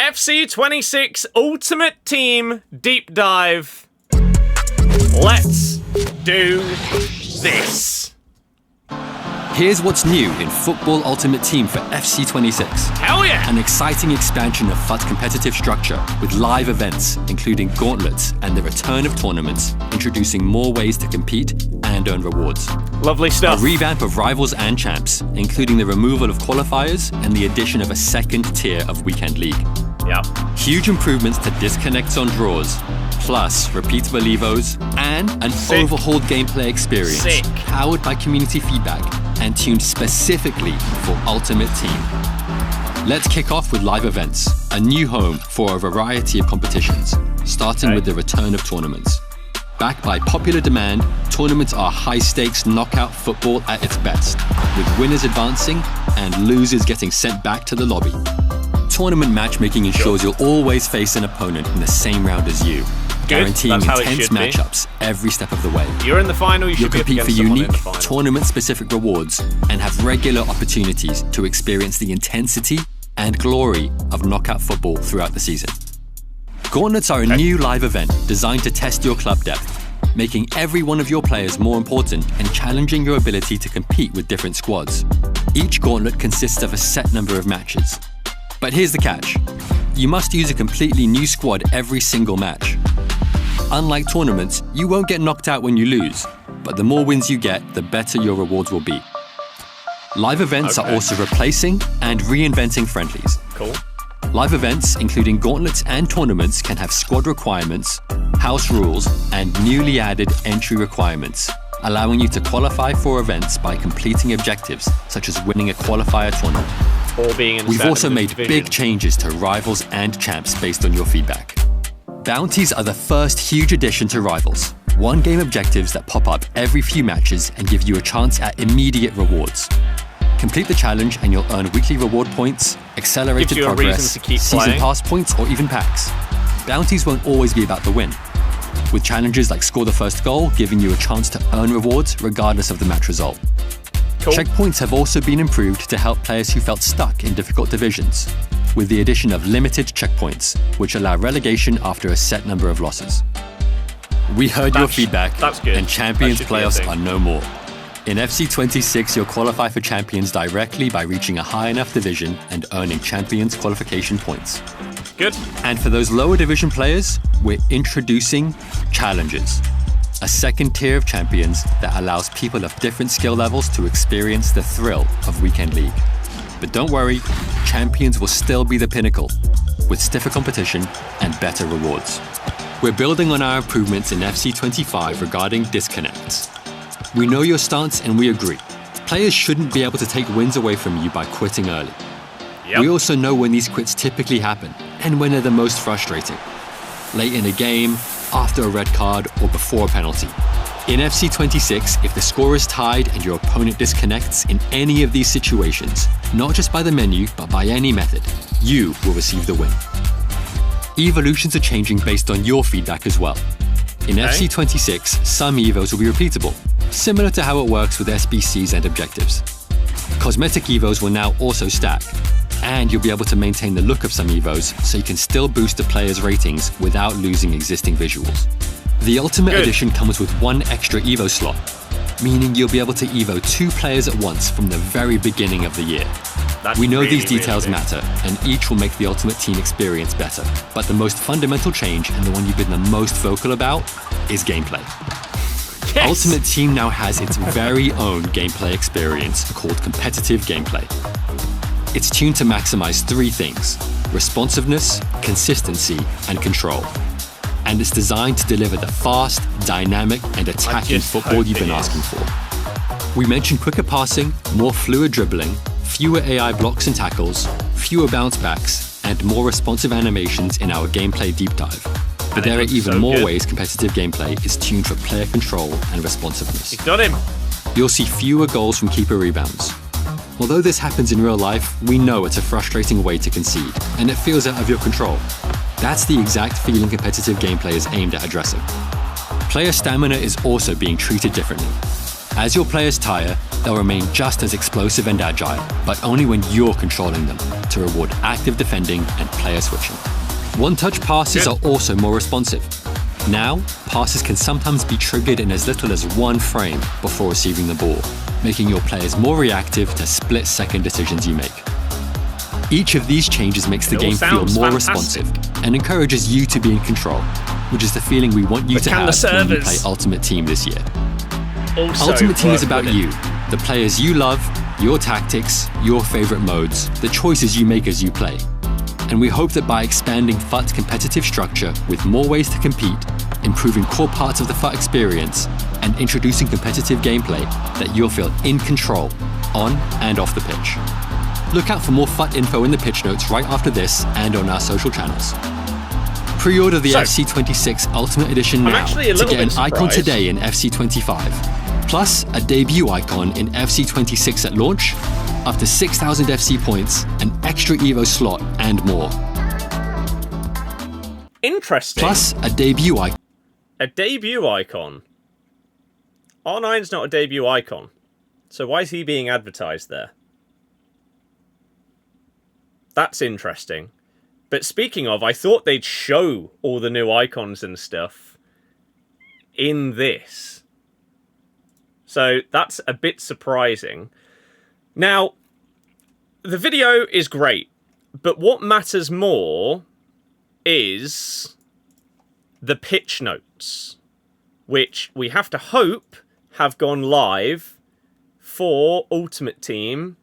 FC26 Ultimate Team Deep Dive. Let's do this. Here's what's new in Football Ultimate Team for FC26. Hell yeah! An exciting expansion of FUT's competitive structure with live events, including gauntlets and the return of tournaments, introducing more ways to compete and earn rewards. Lovely stuff. A revamp of Rivals and Champs, including the removal of qualifiers and the addition of a second tier of Weekend League. Yeah. Huge improvements to disconnects on draws, plus repeatable EVOs, and an overhauled gameplay experience powered by community feedback and tuned specifically for Ultimate Team. Let's kick off with live events, a new home for a variety of competitions, starting with the return of tournaments. Backed by popular demand, tournaments are high-stakes knockout football at its best, with winners advancing and losers getting sent back to the lobby. Tournament matchmaking ensures you'll always face an opponent in the same round as you, guaranteeing intense matchups every step of the way. You're in the final, You'll compete for unique, tournament-specific rewards and have regular opportunities to experience the intensity and glory of knockout football throughout the season. Gauntlets are a new live event designed to test your club depth, making every one of your players more important and challenging your ability to compete with different squads. Each gauntlet consists of a set number of matches. But here's the catch. You must use a completely new squad every single match. Unlike tournaments, you won't get knocked out when you lose, but the more wins you get, the better your rewards will be. Live events are also replacing and reinventing friendlies. Cool. Live events, including gauntlets and tournaments, can have squad requirements, house rules, and newly added entry requirements, allowing you to qualify for events by completing objectives, such as winning a qualifier tournament. Or being in We've also made big changes to Rivals and Champs based on your feedback. Bounties are the first huge addition to Rivals. One-game objectives that pop up every few matches and give you a chance at immediate rewards. Complete the challenge and you'll earn weekly reward points, accelerated progress, season pass points, or even packs. Bounties won't always be about the win, with challenges like score the first goal giving you a chance to earn rewards regardless of the match result. Cool. Checkpoints have also been improved to help players who felt stuck in difficult divisions, with the addition of limited checkpoints, which allow relegation after a set number of losses. We heard your feedback, and Champions playoffs are no more. In FC26, you'll qualify for Champions directly by reaching a high enough division and earning Champions qualification points. Good. And for those lower division players, we're introducing Challenges, a second tier of champions that allows people of different skill levels to experience the thrill of Weekend League. But don't worry, Champions will still be the pinnacle, with stiffer competition and better rewards. We're building on our improvements in FC25 regarding disconnects. We know your stance and we agree. Players shouldn't be able to take wins away from you by quitting early. We also know when these quits typically happen and when they're the most frustrating. Late in a game, after a red card, or before a penalty. In FC26, if the score is tied and your opponent disconnects in any of these situations, not just by the menu, but by any method, you will receive the win. Evolutions are changing based on your feedback as well. In FC26, some EVOs will be repeatable, similar to how it works with SBCs and objectives. Cosmetic EVOs will now also stack, and you'll be able to maintain the look of some EVOs so you can still boost a player's ratings without losing existing visuals. The Ultimate Edition comes with one extra EVO slot, meaning you'll be able to EVO 2 players at once from the very beginning of the year. We know these details matter, and each will make the Ultimate Team experience better. But the most fundamental change, and the one you've been the most vocal about, is gameplay. Ultimate Team now has its very own gameplay experience called competitive gameplay. It's tuned to maximize 3 things: responsiveness, consistency, and control. And it's designed to deliver the fast, dynamic, and attacking football you've been asking for. We mentioned quicker passing, more fluid dribbling, fewer AI blocks and tackles, fewer bounce backs, and more responsive animations in our gameplay deep dive. But there are even more ways competitive gameplay is tuned for player control and responsiveness. He's got him. You'll see fewer goals from keeper rebounds. Although this happens in real life, we know it's a frustrating way to concede, and it feels out of your control. That's the exact feeling competitive gameplay is aimed at addressing. Player stamina is also being treated differently. As your players tire, they'll remain just as explosive and agile, but only when you're controlling them, to reward active defending and player switching. One-touch passes are also more responsive. Now, passes can sometimes be triggered in as little as 1 frame before receiving the ball, making your players more reactive to split-second decisions you make. Each of these changes makes the game feel more responsive and encourages you to be in control, which is the feeling we want you to have when you play Ultimate Team this year. Ultimate Team is about you, the players you love, your tactics, your favorite modes, the choices you make as you play. And we hope that by expanding FUT's competitive structure with more ways to compete, improving core parts of the FUT experience, and introducing competitive gameplay, that you'll feel in control, on and off the pitch. Look out for more FUT info in the pitch notes right after this and on our social channels. Pre-order the FC26 Ultimate Edition now to get an icon today in FC25. Plus, a debut icon in FC26 at launch, up to 6,000 FC points, an extra EVOS slot, and more. Interesting. Plus, a debut icon. A debut icon? R9's not a debut icon. So why is he being advertised there? That's interesting. But speaking of, I thought they'd show all the new icons and stuff in this. So that's a bit surprising. Now, the video is great, but what matters more is the pitch notes, which we have to hope have gone live for Ultimate Team.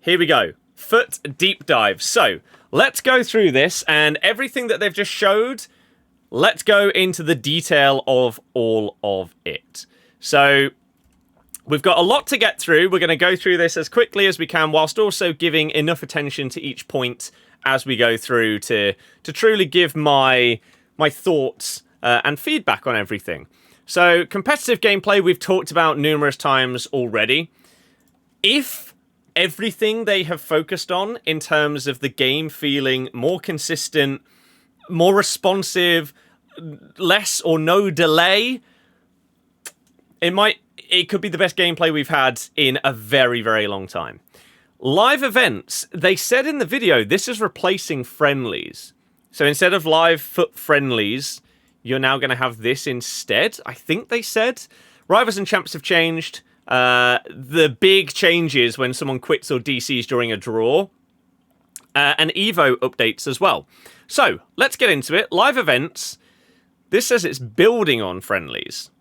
Here we go. FUT deep dive. So, let's go through this, and everything that they've just showed, let's go into the detail of all of it. So, we've got a lot to get through. We're going to go through this as quickly as we can, whilst also giving enough attention to each point as we go through to truly give my thoughts and feedback on everything. So, competitive gameplay we've talked about numerous times already. If everything they have focused on in terms of the game feeling more consistent, more responsive, less or no delay, it could be the best gameplay we've had in a very, very long time. Live events, they said in the video, this is replacing friendlies. So instead of live FUT friendlies, you're now going to have this instead, I think they said. Rivals and champs have changed. The big changes when someone quits or DCs during a draw. And Evo updates as well. So, let's get into it. Live events. This says it's building on friendlies.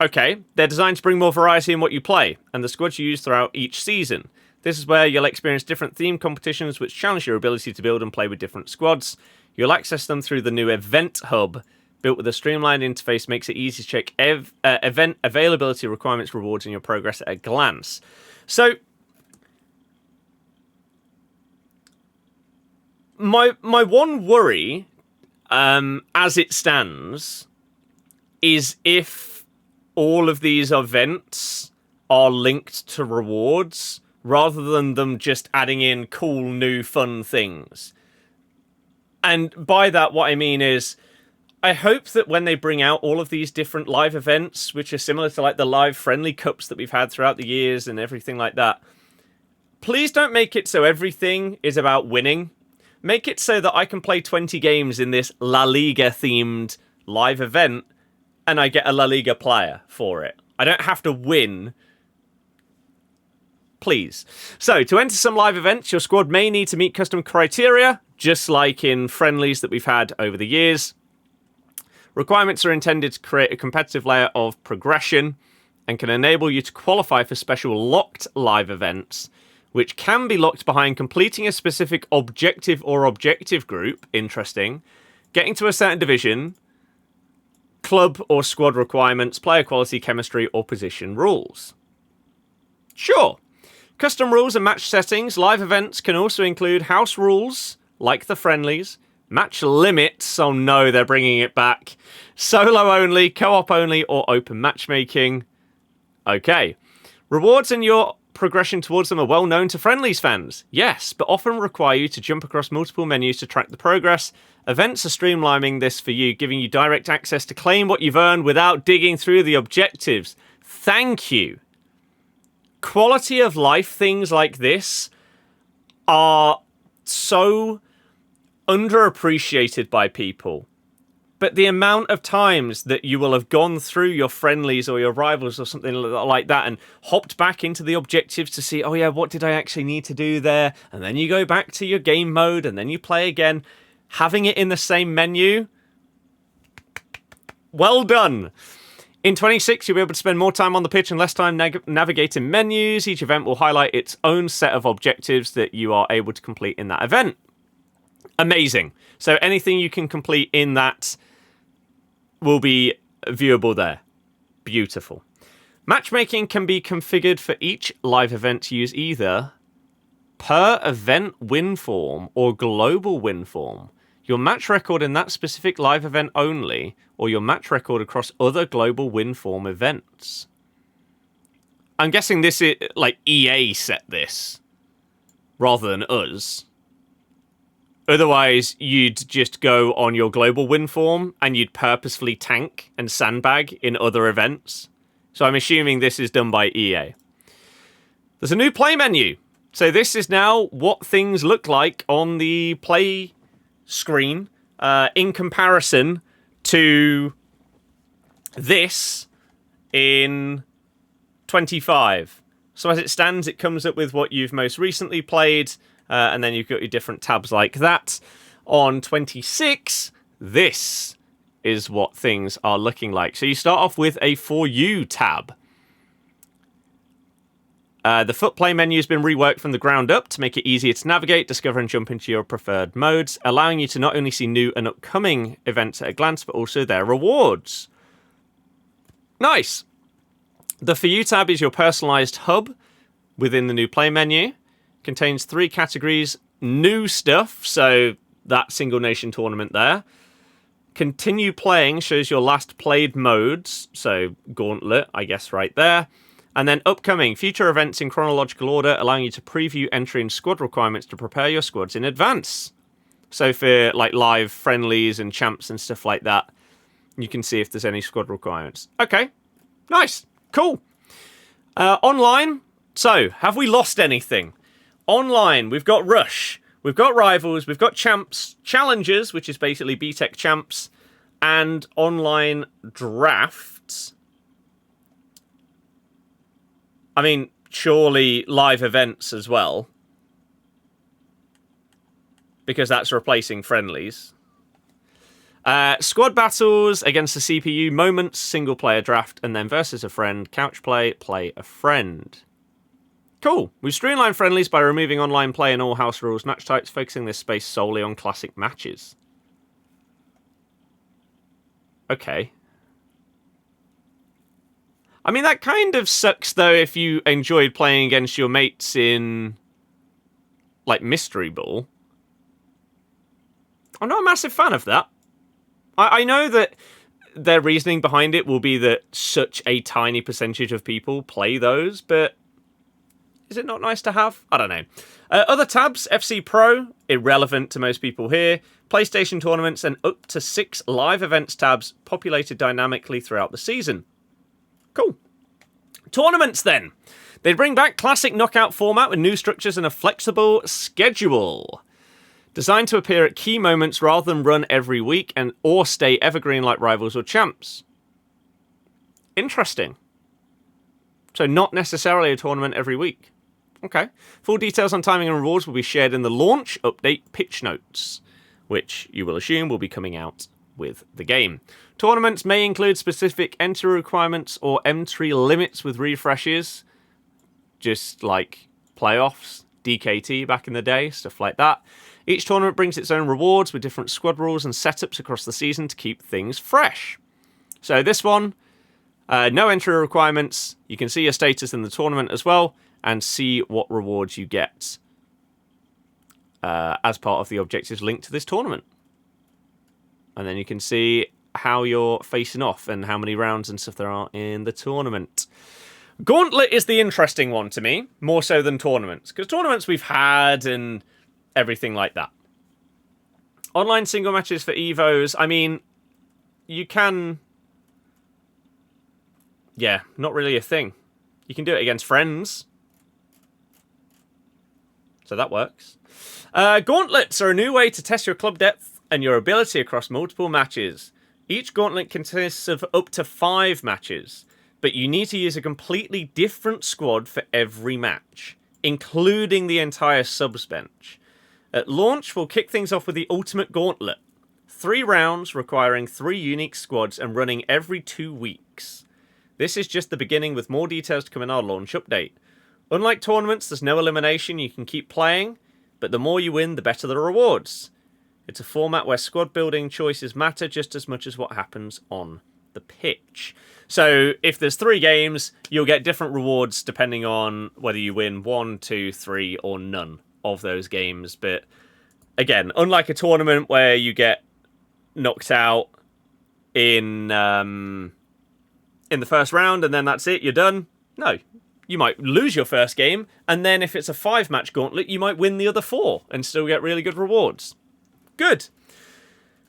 Okay, they're designed to bring more variety in what you play, and the squads you use throughout each season. This is where you'll experience different theme competitions which challenge your ability to build and play with different squads. You'll access them through the new Event Hub. Built with a streamlined interface, makes it easy to check event availability, requirements, rewards, and your progress at a glance. So, my one worry, as it stands, is if all of these events are linked to rewards, rather than them just adding in cool, new, fun things. And by that, what I mean is, I hope that when they bring out all of these different live events, which are similar to like the live friendly cups that we've had throughout the years and everything like that, please don't make it so everything is about winning. Make it so that I can play 20 games in this La Liga themed live event and I get a La Liga player for it. I don't have to win. Please. So, to enter some live events, your squad may need to meet custom criteria, just like in friendlies that we've had over the years. Requirements are intended to create a competitive layer of progression and can enable you to qualify for special locked live events, which can be locked behind completing a specific objective or objective group, interesting, getting to a certain division, club or squad requirements, player quality, chemistry, or position rules. Sure. Custom rules and match settings. Live events can also include house rules, like the friendlies, match limits, oh no, they're bringing it back, solo only, co-op only, or open matchmaking. Okay. Rewards and your progression towards them are well known to friendlies fans. Yes, but often require you to jump across multiple menus to track the progress. Events are streamlining this for you, giving you direct access to claim what you've earned without digging through the objectives. Thank you. Quality of life things like this are so underappreciated by people. But the amount of times that you will have gone through your friendlies or your rivals or something like that and hopped back into the objectives to see, oh yeah, what did I actually need to do there? And then you go back to your game mode and then you play again. Having it in the same menu, well done. In 26, you'll be able to spend more time on the pitch and less time navigating menus. Each event will highlight its own set of objectives that you are able to complete in that event. Amazing. So anything you can complete in that will be viewable there. Beautiful. Matchmaking can be configured for each live event to use either per event win form or global win form. Your match record in that specific live event only, or your match record across other global win form events. I'm guessing this is like EA set this rather than us. Otherwise, you'd just go on your global win form and you'd purposefully tank and sandbag in other events. So I'm assuming this is done by EA. There's a new play menu. So this is now what things look like on the play screen in comparison to this in 25. So as it stands, it comes up with what you've most recently played, and then you've got your different tabs like that. On 26, this is what things are looking like. So you start off with a For You tab. The foot play menu has been reworked from the ground up to make it easier to navigate, discover and jump into your preferred modes, allowing you to not only see new and upcoming events at a glance, but also their rewards. Nice. The For You tab is your personalized hub within the new play menu. Contains 3 categories. New stuff, so that single nation tournament there. Continue playing shows your last played modes, so Gauntlet, I guess right there. And then upcoming, future events in chronological order, allowing you to preview entry and squad requirements to prepare your squads in advance. So for like live friendlies and champs and stuff like that, you can see if there's any squad requirements. Okay, nice, cool. Online, so have we lost anything? Online, we've got Rush, we've got Rivals, we've got Champs, Challengers, which is basically BTEC Champs, and online drafts. I mean, surely live events as well, because that's replacing friendlies. Squad battles against the CPU, moments, single player draft, and then versus a friend, couch play, play a friend. Cool. We've streamlined friendlies by removing online play and all house rules match types, focusing this space solely on classic matches. Okay. I mean, that kind of sucks, though, if you enjoyed playing against your mates in, like, Mystery Ball. I'm not a massive fan of that. I know that their reasoning behind it will be that such a tiny percentage of people play those, but is it not nice to have? I don't know. Other tabs, FC Pro, irrelevant to most people here. PlayStation tournaments and up to 6 live events tabs populated dynamically throughout the season. Cool. Tournaments, then. They bring back classic knockout format with new structures and a flexible schedule. Designed to appear at key moments rather than run every week and or stay evergreen like Rivals or Champs. Interesting. So not necessarily a tournament every week. Okay. Full details on timing and rewards will be shared in the launch update pitch notes, which you will assume will be coming out with the game. Tournaments may include specific entry requirements or entry limits with refreshes, just like playoffs, DKT back in the day, stuff like that. Each tournament brings its own rewards with different squad rules and setups across the season to keep things fresh. So this one, no entry requirements. You can see your status in the tournament as well and see what rewards you get as part of the objectives linked to this tournament. And then you can see how you're facing off and how many rounds and stuff there are in the tournament. Gauntlet is the interesting one to me, more so than tournaments, because tournaments we've had and everything like that. Online single matches for EVOs, I mean, you can Yeah, not really a thing. You can do it against friends. So that works. Gauntlets are a new way to test your club depth and your ability across multiple matches. Each gauntlet consists of up to 5 matches, but you need to use a completely different squad for every match, including the entire subs bench. At launch, we'll kick things off with the Ultimate Gauntlet. 3 rounds requiring 3 unique squads and running every 2 weeks. This is just the beginning, with more details to come in our launch update. Unlike tournaments, there's no elimination. You can keep playing, but the more you win, the better the rewards. It's a format where squad building choices matter just as much as what happens on the pitch. So if there's 3 games, you'll get different rewards depending on whether you win 1, 2, 3, or none of those games. But again, unlike a tournament where you get knocked out in the first round and then that's it, you're done. No, you might lose your first game, and then if it's a 5-match gauntlet, you might win the other 4 and still get really good rewards. Good.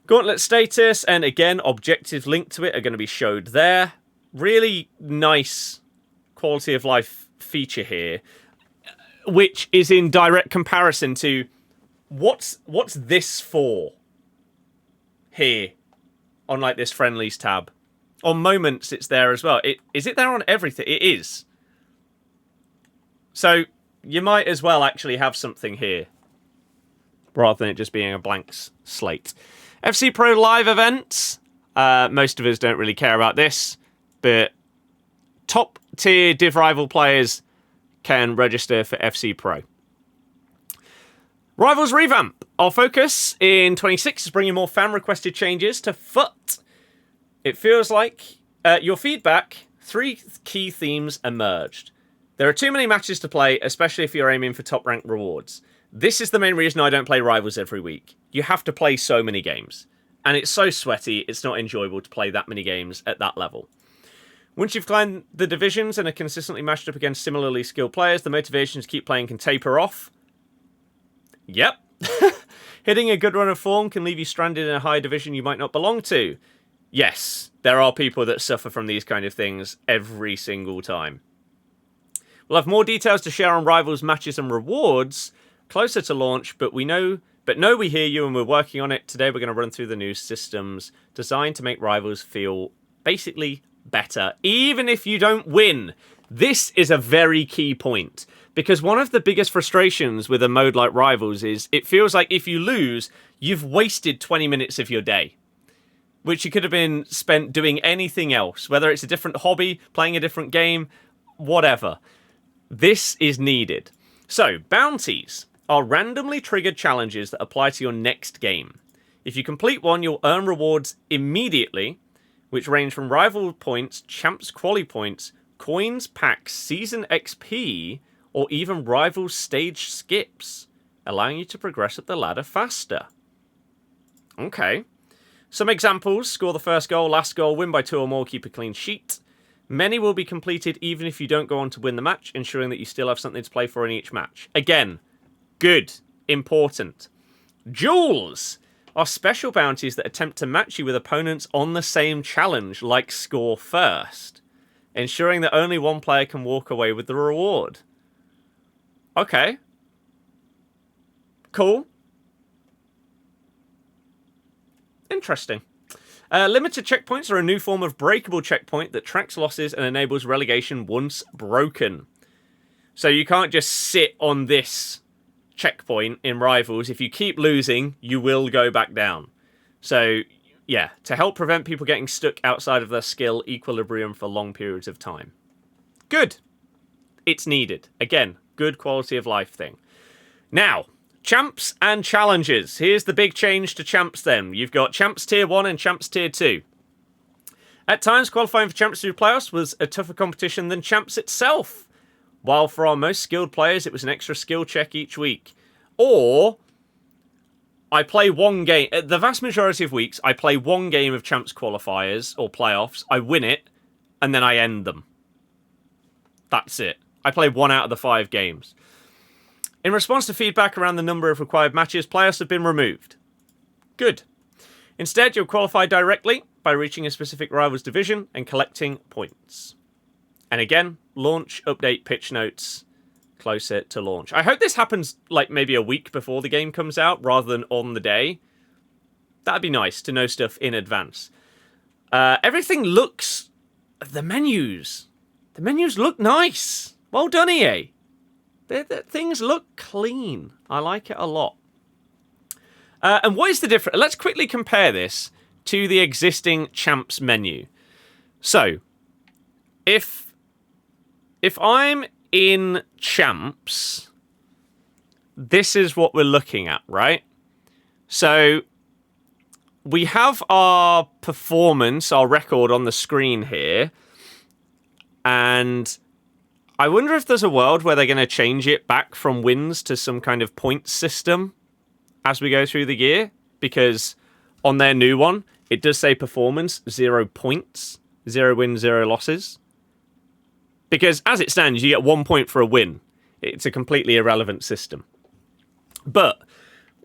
Gauntlet status, and again, objectives linked to it are going to be showed there. Really nice quality of life feature here, which is in direct comparison to what's this for here on like this friendlies tab. On moments, it's there as well. Is it there on everything? It is. So you might as well actually have something here, rather than it just being a blank slate. FC Pro live events. Most of us don't really care about this, but top tier Div Rival players can register for FC Pro. Rivals revamp. Our focus in 26 is bringing more fan requested changes to FUT. It feels like your feedback, 3 key themes emerged. There are too many matches to play, especially if you're aiming for top rank rewards. This is the main reason I don't play Rivals every week. You have to play so many games. And it's so sweaty, it's not enjoyable to play that many games at that level. Once you've climbed the divisions and are consistently matched up against similarly skilled players, the motivation to keep playing can taper off. Yep. Hitting a good run of form can leave you stranded in a high division you might not belong to. Yes, there are people that suffer from these kind of things every single time. We'll have more details to share on Rivals matches and rewards closer to launch, but we hear you and we're working on it. Today we're going to run through the new systems designed to make Rivals feel basically better, even if you don't win. This is a very key point, because one of the biggest frustrations with a mode like Rivals is it feels like if you lose, you've wasted 20 minutes of your day, which you could have been spent doing anything else, whether it's a different hobby, playing a different game, whatever. This is needed. So, bounties are randomly triggered challenges that apply to your next game. If you complete one, you'll earn rewards immediately, which range from rival points, champs quali points, coins, packs, season XP, or even rival stage skips, allowing you to progress up the ladder faster. Okay. Some examples: score the first goal, last goal, win by 2 or more, keep a clean sheet. Many will be completed even if you don't go on to win the match, ensuring that you still have something to play for in each match. Again, good, important. Duels are special bounties that attempt to match you with opponents on the same challenge, like score first, ensuring that only one player can walk away with the reward. Okay. Cool. Interesting. Limited checkpoints are a new form of breakable checkpoint that tracks losses and enables relegation once broken. So you can't just sit on this checkpoint in Rivals. If you keep losing, you will go back down. So, yeah, to help prevent people getting stuck outside of their skill equilibrium for long periods of time. Good. It's needed. Again, good quality of life thing. Now, Champs and Challenges. Here's the big change to Champs then. You've got Champs Tier 1 and Champs Tier 2. At times, qualifying for Champs through playoffs was a tougher competition than Champs itself, while for our most skilled players, it was an extra skill check each week. Or, I play one game. The vast majority of weeks, I play one game of Champs qualifiers or playoffs, I win it, and then I end them. That's it. I play 1 out of the 5 games. In response to feedback around the number of required matches, playoffs have been removed. Good. Instead, you'll qualify directly by reaching a specific Rivals division and collecting points. And again, launch, update, pitch notes, closer to launch. I hope this happens like maybe a week before the game comes out rather than on the day. That'd be nice to know stuff in advance. Everything looks... The menus look nice. Well done, EA. Things look clean. I like it a lot. And what is the difference? Let's quickly compare this to the existing Champs menu. So, if I'm in Champs, this is what we're looking at, right? So, we have our performance, our record on the screen here. And I wonder if there's a world where they're going to change it back from wins to some kind of points system as we go through the year. Because on their new one, it does say performance, 0 points, 0 wins, 0 losses. Because as it stands, you get 1 point for a win. It's a completely irrelevant system. But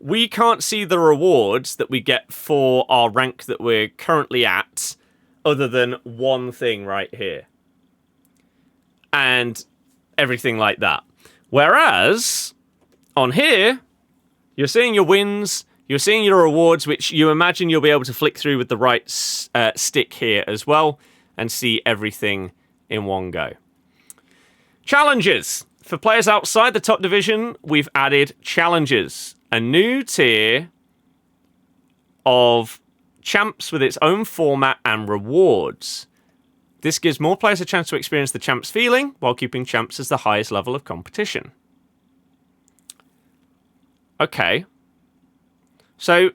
we can't see the rewards that we get for our rank that we're currently at other than one thing right here. And everything like that. Whereas, on here, you're seeing your wins, you're seeing your rewards, which you imagine you'll be able to flick through with the right stick here as well, and see everything in one go. Challenges. For players outside the top division, we've added challenges. A new tier of champs with its own format and rewards. This gives more players a chance to experience the champs feeling while keeping champs as the highest level of competition. Okay. So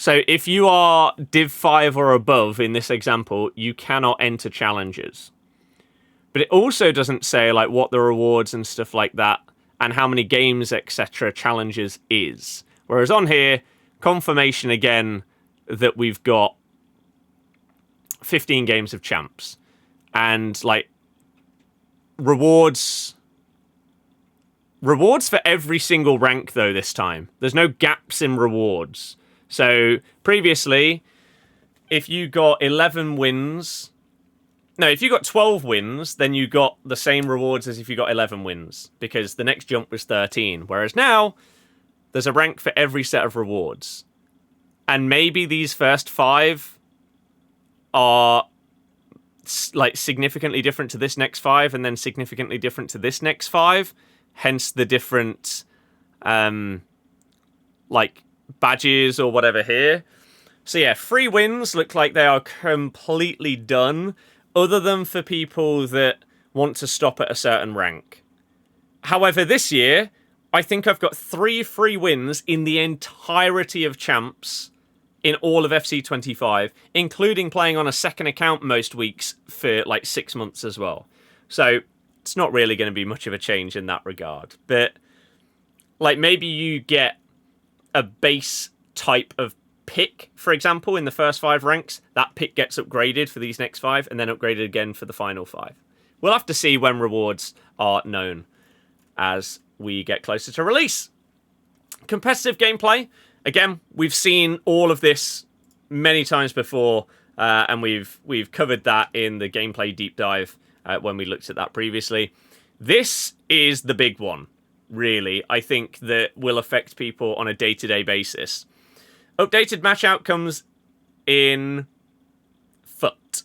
if you are Div 5 or above in this example, you cannot enter challenges. But it also doesn't say like what the rewards and stuff like that and how many games, etc. challenges is. Whereas on here, confirmation again that we've got 15 games of champs. And like rewards for every single rank though this time. There's no gaps in rewards. So previously, if you got 11 wins... No, if you got 12 wins, then you got the same rewards as if you got 11 wins. Because the next jump was 13. Whereas now, there's a rank for every set of rewards. And maybe these first 5 are like significantly different to this next 5 and then significantly different to this next 5. Hence the different like badges or whatever here. So yeah, free wins look like they are completely done other than for people that want to stop at a certain rank. However, this year, I think I've got 3 free wins in the entirety of champs in all of FC25, including playing on a second account most weeks for like 6 months as well. So it's not really going to be much of a change in that regard. But like maybe you get a base type of pick, for example, in the first 5 ranks. That pick gets upgraded for these next 5 and then upgraded again for the final 5. We'll have to see when rewards are known as we get closer to release. Competitive gameplay. Again, we've seen all of this many times before, and we've covered that in the gameplay deep dive when we looked at that previously. This is the big one, really. I think that will affect people on a day-to-day basis. Updated match outcomes in FUT.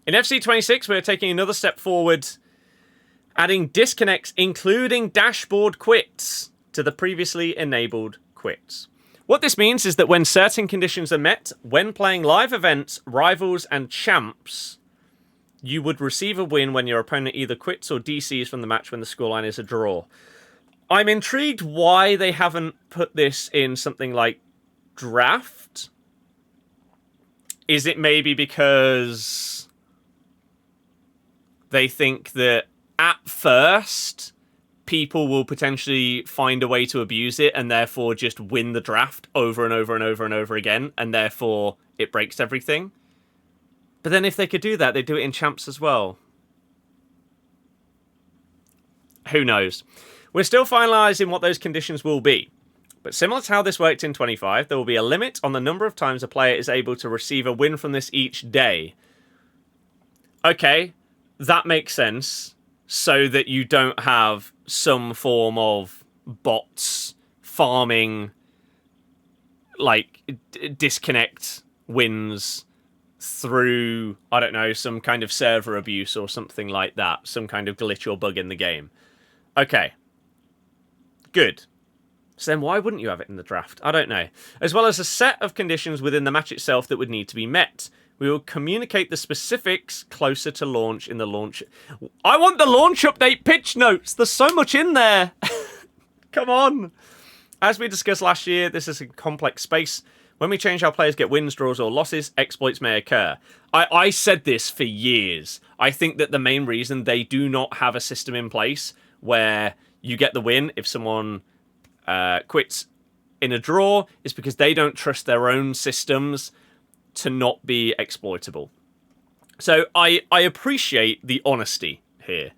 In FC26, we're taking another step forward, adding disconnects, including dashboard quits, to the previously enabled quits. What this means is that when certain conditions are met, when playing live events, rivals, and champs, you would receive a win when your opponent either quits or DCs from the match when the scoreline is a draw. I'm intrigued why they haven't put this in something like draft. Is it maybe because they think that at first people will potentially find a way to abuse it and therefore just win the draft over and over and over and over again, and therefore it breaks everything? But then if they could do that, they'd do it in champs as well. Who knows? We're still finalising what those conditions will be. But similar to how this worked in 25, there will be a limit on the number of times a player is able to receive a win from this each day. Okay, that makes sense, so that you don't have some form of bots farming, like, disconnect wins through, I don't know, some kind of server abuse or something like that, some kind of glitch or bug in the game. Okay. Good. So then why wouldn't you have it in the draft? I don't know. As well as a set of conditions within the match itself that would need to be met. We will communicate the specifics closer to launch in the launch. I want the launch update pitch notes. There's so much in there. Come on. As we discussed last year, this is a complex space. When we change how players get wins, draws, or losses, exploits may occur. I said this for years. I think that the main reason they do not have a system in place where you get the win if someone quits in a draw is because they don't trust their own systems to not be exploitable. So I appreciate the honesty here.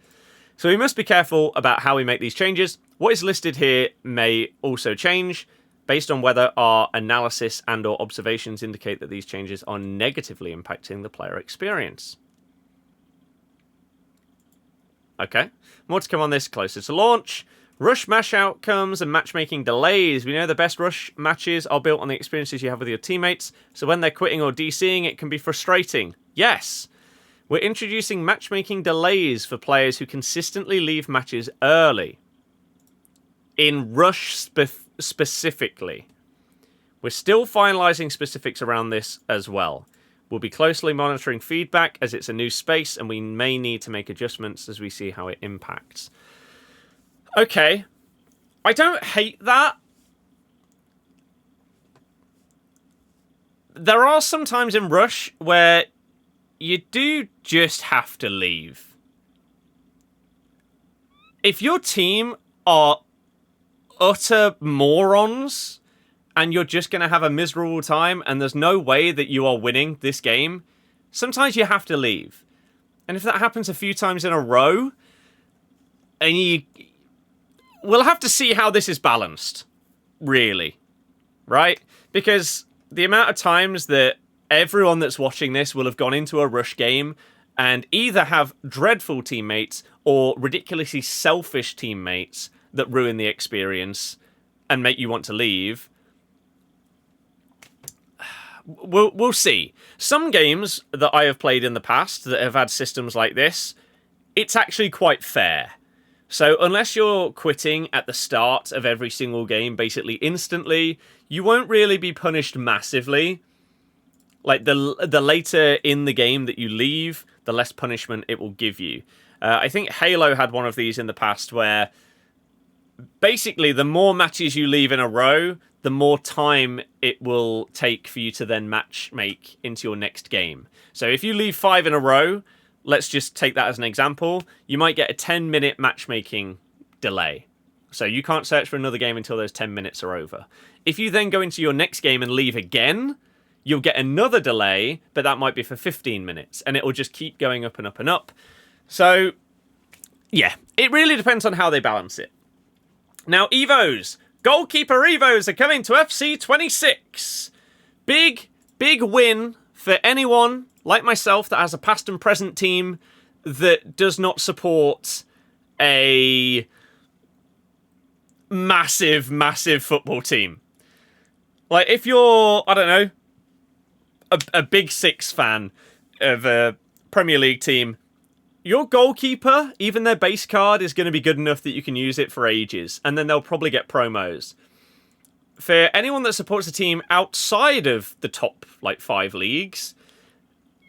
So we must be careful about how we make these changes. What is listed here may also change based on whether our analysis and or observations indicate that these changes are negatively impacting the player experience. Okay, more to come on this closer to launch. Rush match outcomes and matchmaking delays. We know the best rush matches are built on the experiences you have with your teammates, so when they're quitting or DCing, it can be frustrating. Yes, we're introducing matchmaking delays for players who consistently leave matches early. In rush specifically. We're still finalising specifics around this as well. We'll be closely monitoring feedback as it's a new space and we may need to make adjustments as we see how it impacts. Okay, I don't hate that. There are some times in Rush where you do just have to leave. If your team are utter morons and you're just going to have a miserable time and there's no way that you are winning this game, sometimes you have to leave. And if that happens a few times in a row, and we'll have to see how this is balanced, really, right? Because the amount of times that everyone that's watching this will have gone into a Rush game and either have dreadful teammates or ridiculously selfish teammates that ruin the experience and make you want to leave. We'll see. Some games that I have played in the past that have had systems like this, it's actually quite fair. So unless you're quitting at the start of every single game, basically instantly, you won't really be punished massively. Like, the later in the game that you leave, the less punishment it will give you. I think Halo had one of these in the past where basically the more matches you leave in a row, the more time it will take for you to then match make into your next game. So if you leave 5 in a row, let's just take that as an example, you might get a 10-minute matchmaking delay. So you can't search for another game until those 10 minutes are over. If you then go into your next game and leave again, you'll get another delay, but that might be for 15 minutes, and it will just keep going up and up and up. So, yeah, it really depends on how they balance it. Now, EVOs. Goalkeeper EVOs are coming to FC 26. Big win for anyone like myself that has a past and present team that does not support a massive football team. Like, if you're, I don't know, a Big Six fan of a Premier League team, your goalkeeper, even their base card, is going to be good enough that you can use it for ages, and then they'll probably get promos. For anyone that supports a team outside of the top, 5 leagues,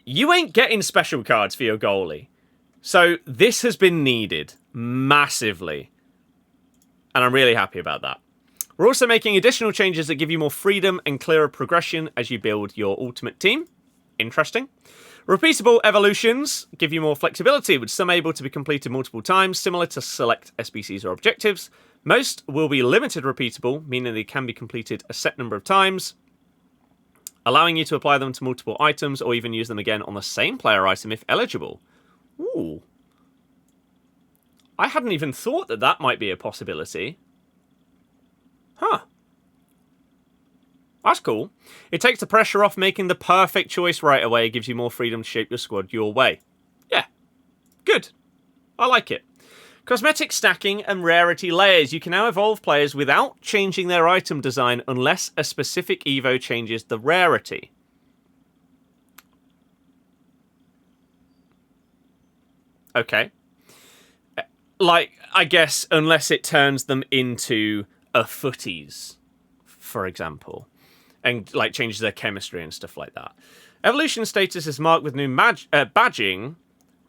you ain't getting special cards for your goalie. So this has been needed massively, and I'm really happy about that. We're also making additional changes that give you more freedom and clearer progression as you build your ultimate team. Interesting. Repeatable evolutions give you more flexibility, with some able to be completed multiple times, similar to select SBCs or objectives. Most will be limited repeatable, meaning they can be completed a set number of times, allowing you to apply them to multiple items or even use them again on the same player item if eligible. Ooh. I hadn't even thought that might be a possibility. Huh. That's cool. It takes the pressure off making the perfect choice right away. It gives you more freedom to shape your squad your way. Yeah. Good. I like it. Cosmetic stacking and rarity layers. You can now evolve players without changing their item design unless a specific Evo changes the rarity. Okay. Like, I guess, unless it turns them into a footies, for example. And, like, changes their chemistry and stuff like that. Evolution status is marked with new badging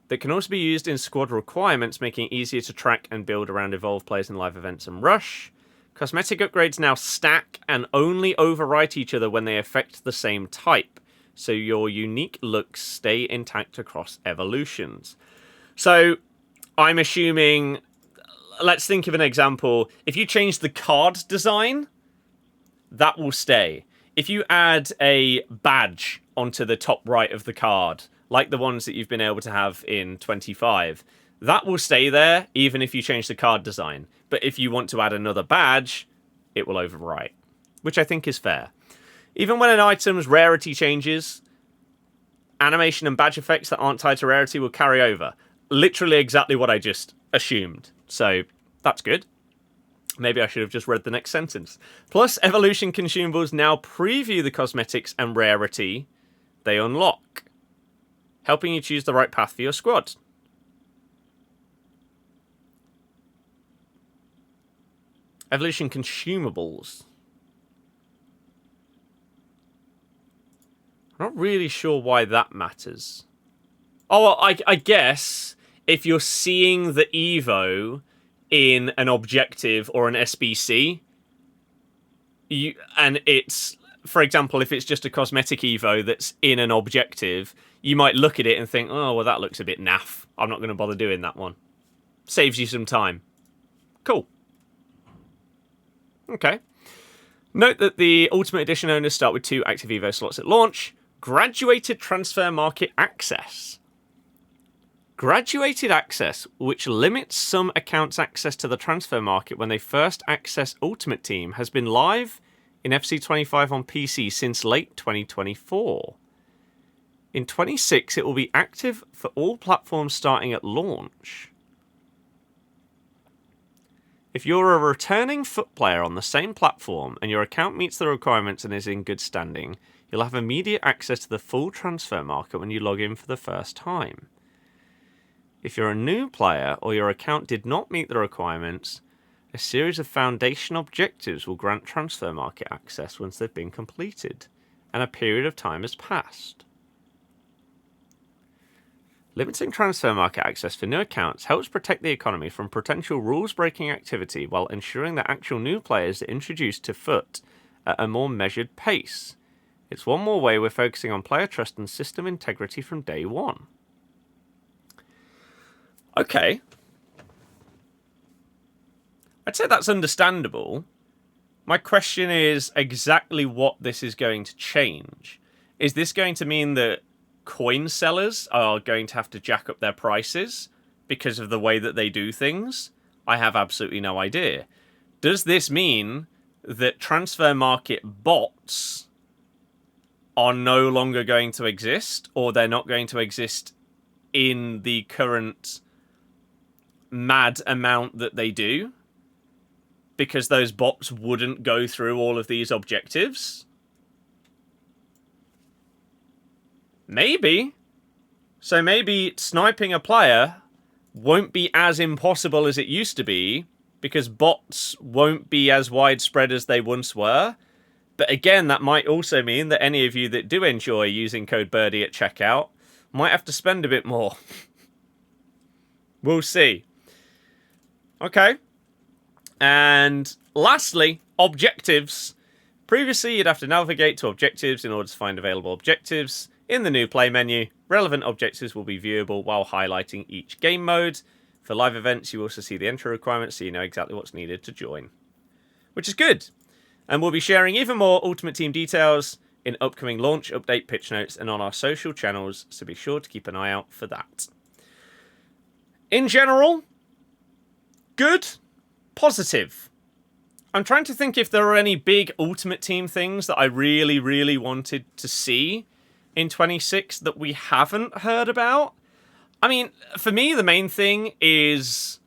that can also be used in squad requirements, making it easier to track and build around evolved players in live events and rush. Cosmetic upgrades now stack and only overwrite each other when they affect the same type, so your unique looks stay intact across evolutions. So, I'm assuming, let's think of an example. If you change the card design, that will stay. If you add a badge onto the top right of the card, like the ones that you've been able to have in 25, that will stay there even if you change the card design. But if you want to add another badge, it will overwrite, which I think is fair. Even when an item's rarity changes, animation and badge effects that aren't tied to rarity will carry over. Literally exactly what I just assumed. So that's good. Maybe I should have just read the next sentence. Plus, evolution consumables now preview the cosmetics and rarity they unlock, helping you choose the right path for your squad. Evolution consumables. I'm not really sure why that matters. Oh, well, I guess if you're seeing the Evo in an objective or an SBC, and it's, for example, if it's just a cosmetic Evo that's in an objective, you might look at it and think, oh, well, that looks a bit naff. I'm not going to bother doing that one. Saves you some time. Cool. Okay. Note that the Ultimate Edition owners start with 2 active Evo slots at launch. Graduated transfer market access. Graduated access, which limits some accounts' access to the transfer market when they first access Ultimate Team, has been live in FC25 on PC since late 2024. In 26, it will be active for all platforms starting at launch. If you're a returning FUT player on the same platform and your account meets the requirements and is in good standing, you'll have immediate access to the full transfer market when you log in for the first time. If you're a new player or your account did not meet the requirements, a series of foundation objectives will grant transfer market access once they've been completed, and a period of time has passed. Limiting transfer market access for new accounts helps protect the economy from potential rules-breaking activity while ensuring that actual new players are introduced to FUT at a more measured pace. It's one more way we're focusing on player trust and system integrity from day one. Okay. I'd say that's understandable. My question is exactly what this is going to change. Is this going to mean that coin sellers are going to have to jack up their prices because of the way that they do things? I have absolutely no idea. Does this mean that transfer market bots are no longer going to exist, or they're not going to exist in the current mad amount that they do, because those bots wouldn't go through all of these objectives? Maybe. So maybe sniping a player won't be as impossible as it used to be, because bots won't be as widespread as they once were. But again, that might also mean that any of you that do enjoy using code Birdie at checkout might have to spend a bit more. We'll see. Okay. And lastly, objectives. Previously, you'd have to navigate to objectives in order to find available objectives. In the new play menu, relevant objectives will be viewable while highlighting each game mode. For live events, you also see the entry requirements, so you know exactly what's needed to join, which is good. And we'll be sharing even more Ultimate Team details in upcoming launch update pitch notes and on our social channels, so be sure to keep an eye out for that. In general, good, positive. I'm trying to think if there are any big Ultimate Team things that I really, really wanted to see in 26 that we haven't heard about. I mean, for me, the main thing is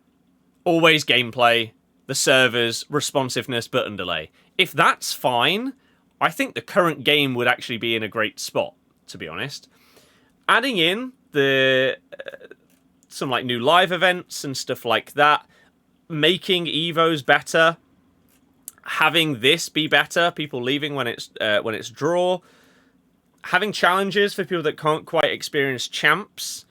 always gameplay, the servers, responsiveness, button delay. If that's fine, I think the current game would actually be in a great spot, to be honest. Adding in the some like new live events and stuff like that, making EVOs better, having this be better, people leaving when it's draw, having challenges for people that can't quite experience champs.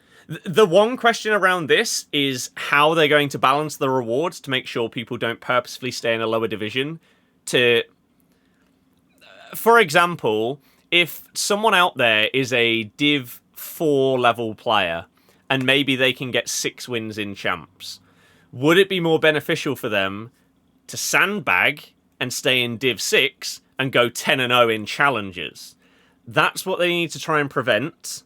The one question around this is how they're going to balance the rewards to make sure people don't purposefully stay in a lower division. For example, if someone out there is a Div 4 level player and maybe they can get 6 wins in champs, would it be more beneficial for them to sandbag and stay in Div 6 and go 10-0 in challenges? That's what they need to try and prevent.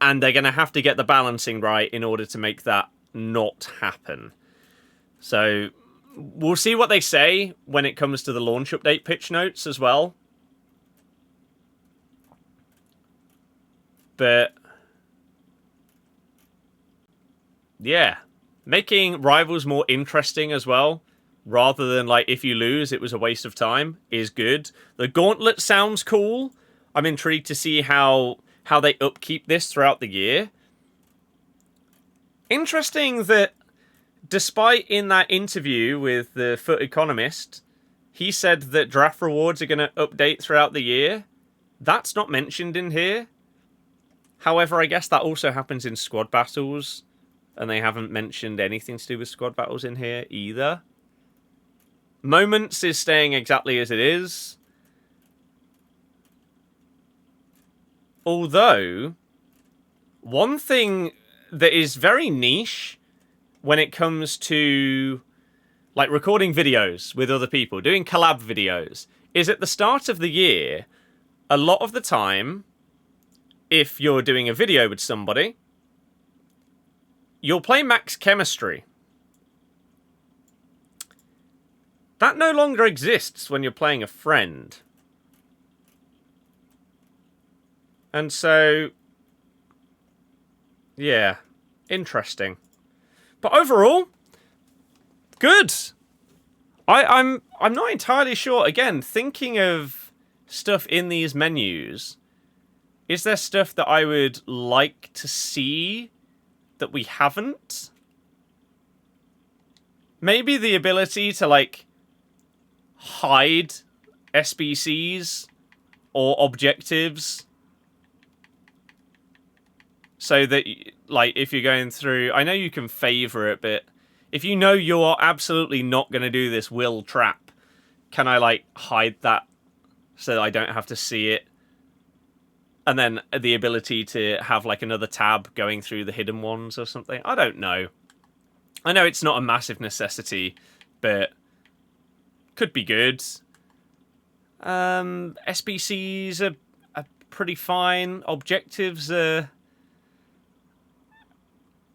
And they're going to have to get the balancing right in order to make that not happen. So we'll see what they say when it comes to the launch update pitch notes as well. But yeah, making rivals more interesting as well, rather than like if you lose it was a waste of time, is good. The Gauntlet sounds cool. I'm intrigued to see how they upkeep this throughout the year. Interesting that despite in that interview with the Foot Economist, he said that draft rewards are going to update throughout the year. That's not mentioned in here. However, I guess that also happens in squad battles, and they haven't mentioned anything to do with squad battles in here either. Moments is staying exactly as it is. Although, one thing that is very niche when it comes to like recording videos with other people, doing collab videos, is at the start of the year, a lot of the time, if you're doing a video with somebody, you'll play max chemistry. That no longer exists when you're playing a friend. And so, yeah, interesting. But overall, good. I'm not entirely sure. Again, thinking of stuff in these menus, is there stuff that I would like to see that we haven't? Maybe the ability to like hide SBCs or objectives. So that, like, if you're going through... I know you can favour it, but if you know you're absolutely not going to do this will trap, can I, like, hide that so that I don't have to see it? And then the ability to have, like, another tab going through the hidden ones or something? I don't know. I know it's not a massive necessity, but could be good. SBCs are pretty fine. Objectives are...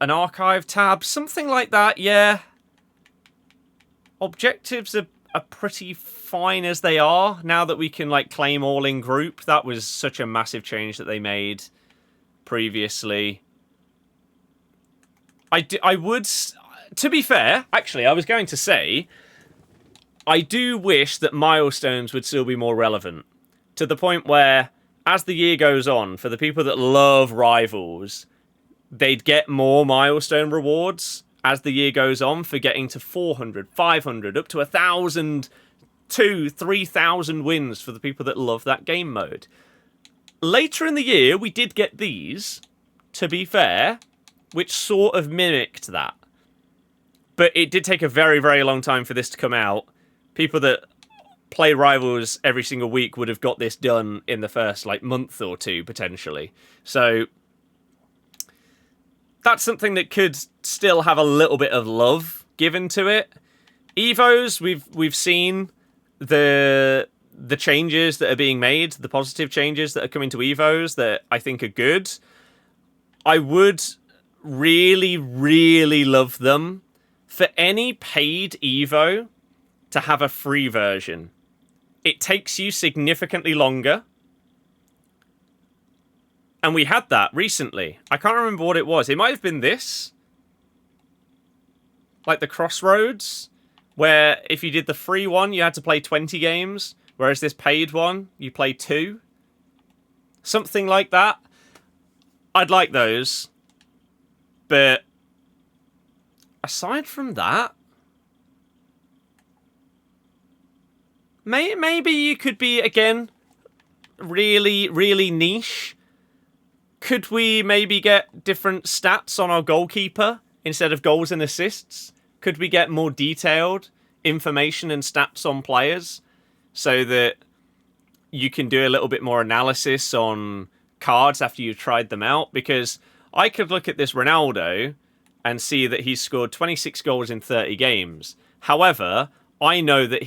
an archive tab, something like that, yeah. Objectives are pretty fine as they are, now that we can like claim all in group. That was such a massive change that they made previously. I would, to be fair, actually, I was going to say, I do wish that milestones would still be more relevant, to the point where, as the year goes on, for the people that love Rivals, they'd get more milestone rewards as the year goes on for getting to 400, 500, up to 1,000, 2,000, 3,000 wins for the people that love that game mode. Later in the year, we did get these, to be fair, which sort of mimicked that. But it did take a very, very long time for this to come out. People that play Rivals every single week would have got this done in the first like month or two, potentially. So that's something that could still have a little bit of love given to it. EVOs, we've seen the changes that are being made, the positive changes that are coming to EVOs that I think are good. I would really, really love them for any paid EVO to have a free version. It takes you significantly longer. And we had that recently. I can't remember what it was. It might have been this. Like the Crossroads, where if you did the free one, you had to play 20 games, whereas this paid one, you play 2. Something like that. I'd like those. But aside from that, maybe you could be, again, really, really niche. Could we maybe get different stats on our goalkeeper instead of goals and assists? Could we get more detailed information and stats on players so that you can do a little bit more analysis on cards after you've tried them out? Because I could look at this Ronaldo and see that he's scored 26 goals in 30 games. However, I know that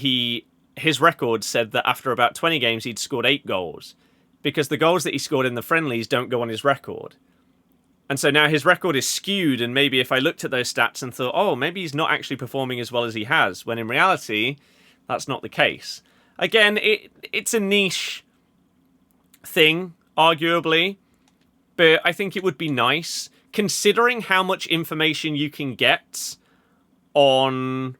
his record said that after about 20 games he'd scored 8 goals. Because the goals that he scored in the friendlies don't go on his record. And so now his record is skewed, and maybe if I looked at those stats and thought, oh, maybe he's not actually performing as well as he has, when in reality, that's not the case. Again, it's a niche thing, arguably, but I think it would be nice, considering how much information you can get on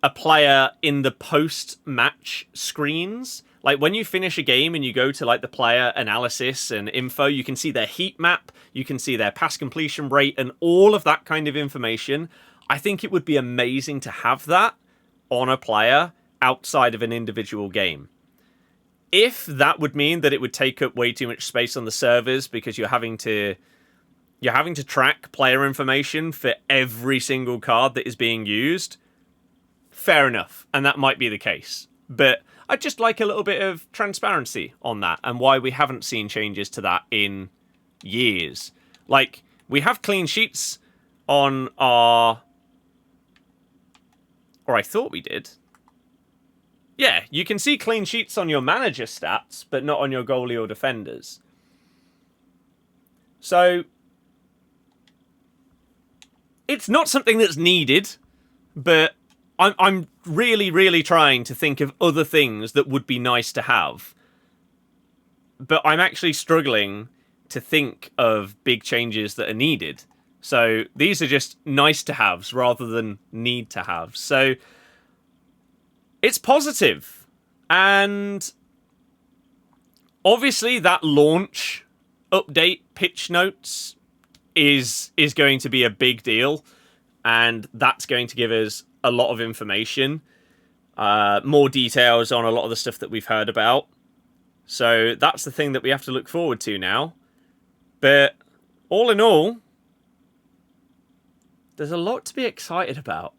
a player in the post-match screens. Like, when you finish a game and you go to, like, the player analysis and info, you can see their heat map, you can see their pass completion rate, and all of that kind of information. I think it would be amazing to have that on a player outside of an individual game. If that would mean that it would take up way too much space on the servers because you're having to track player information for every single card that is being used, fair enough, and that might be the case. But I'd just like a little bit of transparency on that and why we haven't seen changes to that in years. Like, we have clean sheets on our... Or I thought we did. Yeah, you can see clean sheets on your manager stats, but not on your goalie or defenders. So, it's not something that's needed, but I'm really, really trying to think of other things that would be nice to have. But I'm actually struggling to think of big changes that are needed. So these are just nice to haves rather than need to have. So it's positive. And obviously that launch update pitch notes is going to be a big deal. And that's going to give us a lot of information, more details on a lot of the stuff that we've heard about. So that's the thing that we have to look forward to now. But all in all, there's a lot to be excited about.